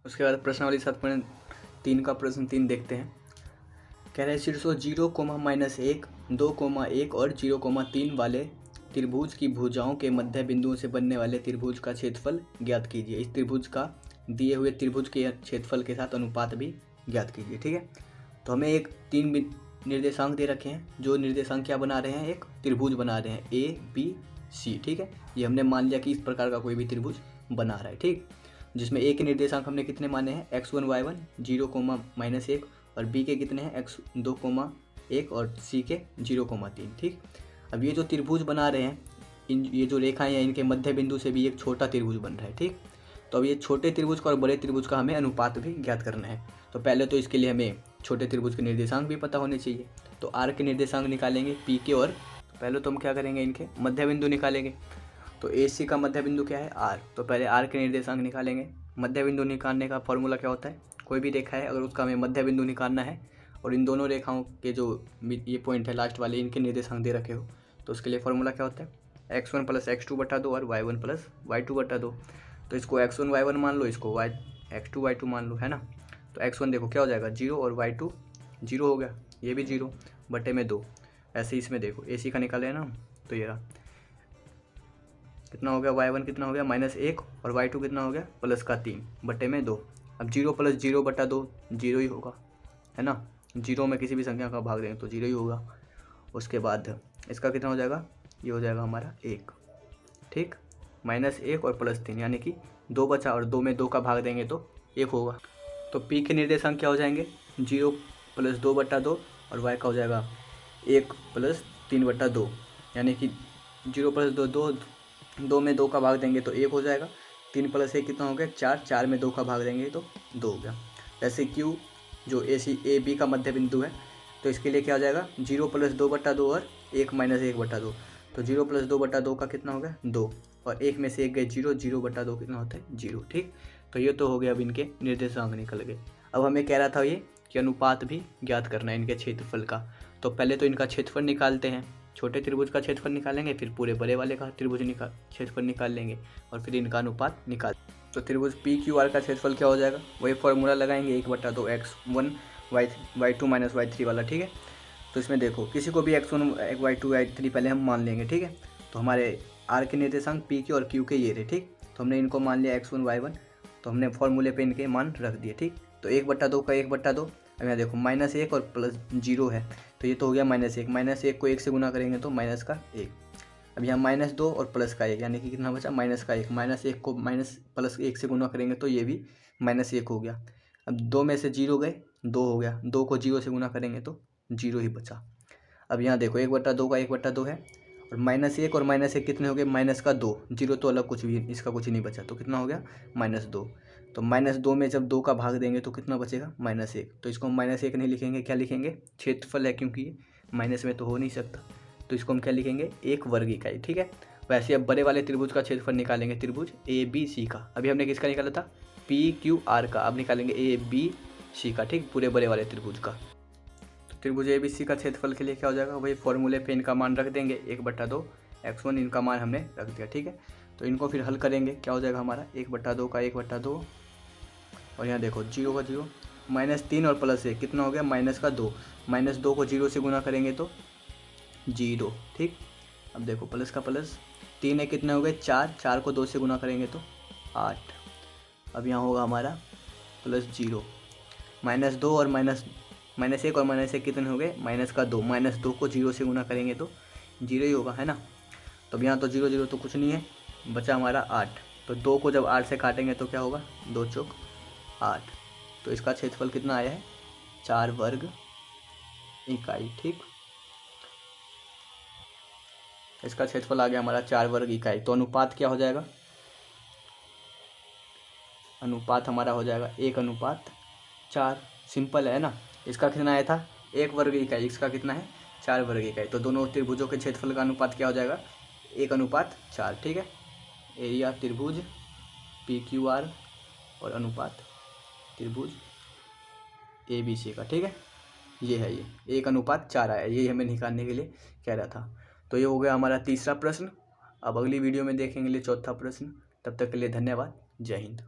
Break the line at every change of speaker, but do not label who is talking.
उसके बाद प्रश्नावली 7.3 का प्रश्न 3 देखते हैं। कह रहे हैं शीर्षों 0,-1, 2,1 और 0,3 वाले त्रिभुज की भुजाओं के मध्य बिंदुओं से बनने वाले त्रिभुज का क्षेत्रफल ज्ञात कीजिए। इस त्रिभुज का दिए हुए त्रिभुज के क्षेत्रफल के साथ अनुपात भी ज्ञात कीजिए। ठीक है, तो हमें एक 3 निर्देशांक दे रखे हैं। जो निर्देशांक क्या बना रहे हैं, एक त्रिभुज बना रहे हैं ABC। ठीक है, ये हमने मान लिया कि इस प्रकार का कोई भी त्रिभुज बना रहा है। ठीक, जिसमें ए के निर्देशांक हमने कितने माने हैं, x1 y1 0,-1 और बी के कितने हैं x2,1 और सी के 0,3। ठीक, अब ये जो त्रिभुज बना रहे हैं, ये जो रेखाएं हैं, इनके मध्य बिंदु से भी एक छोटा त्रिभुज बन रहा है। ठीक, तो अब ये छोटे त्रिभुज का और बड़े त्रिभुज का हमें अनुपात भी ज्ञात करना है। तो पहले तो इसके लिए हमें छोटे त्रिभुज के निर्देशांक भी पता होने चाहिए। तो आर के निर्देशांक निकालेंगे पी के, और पहले तो हम क्या करेंगे, इनके मध्य बिंदु निकालेंगे। तो ए सी का मध्य बिंदु क्या है, आर। तो पहले आर के निर्देशांक निकालेंगे। मध्य बिंदु निकालने का फॉर्मूला क्या होता है, कोई भी रेखा है अगर उसका हमें मध्य बिंदु निकालना है और इन दोनों रेखाओं के जो ये पॉइंट है लास्ट वाले, इनके निर्देशांक दे रखे हो, तो उसके लिए फॉर्मूला क्या होता है, x1 + x2/2 और y1 + y2/2। तो इसको x1 y1 मान लो, इसको x2 y2 मान लो, है ना। तो x1 देखो क्या हो जाएगा 0 और y2 0 हो गया, ये भी 0/2। ऐसे इसमें देखो AC का निकाले ना, तो ये रहा कितना हो गया, y1 कितना हो गया -1 और y2 कितना हो गया +3/2। अब 0 + 0/2 0 ही होगा, है ना। 0 में किसी भी संख्या का भाग देंगे तो 0 ही होगा। उसके बाद इसका कितना हो जाएगा, ये हो जाएगा हमारा 1। ठीक, -1 और +3 यानी कि 2 बचा, और 2 में 2 का भाग देंगे तो 1 होगा। तो P के निर्देशांक क्या हो जाएंगे, 0 + 2/2 और y का हो जाएगा 1 + 3/2 यानी कि 0 + 2 2 में 2 का भाग देंगे तो 1 हो जाएगा। 3 + 1 कितना हो गया 4, 4 में 2 का भाग देंगे तो 2 हो गया। ऐसे Q जो AB का मध्य बिंदु है, तो इसके लिए क्या हो जाएगा 0 + 2/2 और 1 - 1/2। तो 0 + 2/2 का कितना हो गया 2, और 1 में से 1 गए 0, 0/2 कितना होता है 0। ठीक, तो ये तो हो गया, अब इनके निर्देशांक निकल गए। अब हमें कह रहा था ये कि अनुपात भी ज्ञात करना है इनके क्षेत्रफल का। तो पहले तो इनका क्षेत्रफल निकालते हैं, छोटे त्रिभुज का क्षेत्रफल निकालेंगे, फिर पूरे बड़े वाले का त्रिभुज क्षेत्रफल निकाल लेंगे, और फिर इनका अनुपात निकाल। तो त्रिभुज PQR का क्षेत्रफल क्या हो जाएगा, वही फॉर्मूला लगाएंगे 1/2 x1 y2 - y3 वाला। ठीक है, तो इसमें देखो किसी को भी x1 y2 y3 पहले हम मान लेंगे। ठीक है, तो हमारे R के निर्देशांक P के और Q के ये रहे। ठीक, तो हमने इनको मान लिया x1 y1, तो हमने फॉर्मूले पे इनके मान रख दिए। ठीक, तो 1/2 का 1/2, अब यहाँ देखो -1 और +0 है, तो ये तो हो गया -1। -1 को 1 से गुना करेंगे तो -1। अब यहाँ -2 और +1 यानी कि कितना बचा -1। -1 को +1 से गुना करेंगे तो ये भी -1 हो गया। अब 2 में से 0 गए, 2 हो गया। 2 को 0 से गुना करेंगे तो 0 ही बचा। अब यहाँ देखो 1/2 का 1/2 है, और -1 और -1 कितने हो गए -2। 0 तो अलग कुछ भी, इसका कुछ नहीं बचा, तो कितना हो गया -2। तो -2 में जब 2 का भाग देंगे तो कितना बचेगा -1। तो इसको हम -1 नहीं लिखेंगे, क्या लिखेंगे, क्षेत्रफल है, क्योंकि ये माइनस में तो हो नहीं सकता, तो इसको हम क्या लिखेंगे 1 वर्ग इकाई। ठीक है, वैसे अब बड़े वाले त्रिभुज का क्षेत्रफल निकालेंगे, त्रिभुज ABC का। अभी हमने किसका निकाला था, PQR का, अब निकालेंगे ABC का। ठीक, पूरे बड़े वाले त्रिभुज का। तो त्रिभुज ABC का क्षेत्रफल के लिए क्या हो जाएगा, वही फॉर्मूले पे इनका मान रख देंगे 1/2 x1, इनका मान हमने रख दिया। ठीक है, तो इनको फिर हल करेंगे, क्या हो जाएगा हमारा 1/2 का 1/2, और यहाँ देखो 0 का 0, -3 और +1 कितना हो गया -2। -2 को 0 से गुना करेंगे तो 0। ठीक, अब देखो प्लस का प्लस, 3 है कितने हो गए 4, 4 को 2 से गुना करेंगे तो 8। अब यहाँ होगा हमारा +0, -2 और -1 और -1 कितने हो गए -2। -2 को 0 से गुना करेंगे तो 0 ही होगा, है ना। तो अब यहाँ तो 0 0 तो कुछ नहीं है, बचा हमारा 8। तो 2 को जब 8 से काटेंगे तो क्या होगा 2 चौक 8। तो इसका क्षेत्रफल कितना आया है 4 वर्ग इकाई। ठीक, इसका क्षेत्रफल आ गया हमारा 4 वर्ग इकाई। तो अनुपात क्या हो जाएगा, अनुपात हमारा हो जाएगा 1:4। सिंपल है ना। इसका कितना आया था 1 वर्ग इकाई, इसका कितना है 4 वर्ग इकाई। तो दोनों त्रिभुजों के क्षेत्रफल का अनुपात क्या हो जाएगा 1:4। ठीक है, एरिया त्रिभुज PQR और अनुपात त्रिभुज ABC का। ठीक है, ये है, ये 1:4 आया, ये हमें निकालने के लिए कह रहा था। तो ये हो गया हमारा तीसरा प्रश्न। अब अगली वीडियो में देखेंगे चौथा प्रश्न। तब तक के लिए धन्यवाद, जय हिंद।